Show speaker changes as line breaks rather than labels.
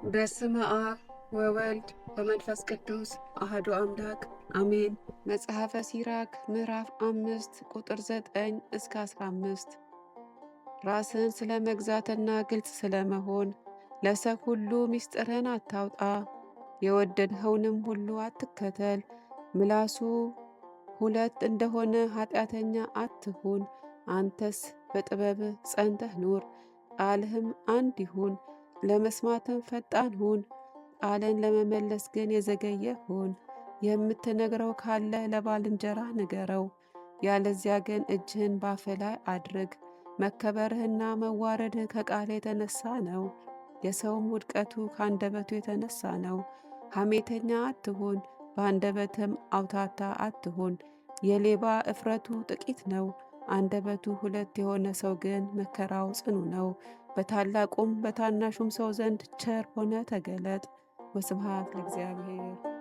በስመ አብ ወወልድ ወመንፈስ ቅዱስ አሐዱ አምላክ አሜን። መጽሐፈ ሲራክ ምዕራፍ 5 ቁጥር 9 እስከ 15። ራስን ስለ መግዛትና ግልጽ ስለመሆን ለሰው ሁሉ ምስጢርን አታውጣ፣ የወደድኸውንም ሁሉ አትከተል። ምላሱ ሁለት እንደሆነ ኃጢአተኛ አትሁን። አንተስ በጥበብ ጸንተህ ኑር፣ ቃልህም አንድ ይሁን። ለመስማትም ፈጣን ሁን፣ ቃልን ለመመለስ ግን የዘገየ ሁን። የምትነግረው ካለ ለባልንጀራ ንገረው፣ ያለዚያ ግን እጅህን ባፍህ ላይ አድርግ። መከበርህና መዋረድህ ከቃል የተነሳ ነው፣ የሰውም ውድቀቱ ከአንደበቱ የተነሳ ነው። ሐሜተኛ አትሁን፣ በአንደበትም አውታታ አትሁን። የሌባ እፍረቱ ጥቂት ነው፣ አንደበቱ ሁለት የሆነ ሰው ግን መከራው ጽኑ ነው። በታላቁም በታናሹም ሰው ዘንድ ቸር ሆነ ተገለጥ። ወስብሐት ለእግዚአብሔር።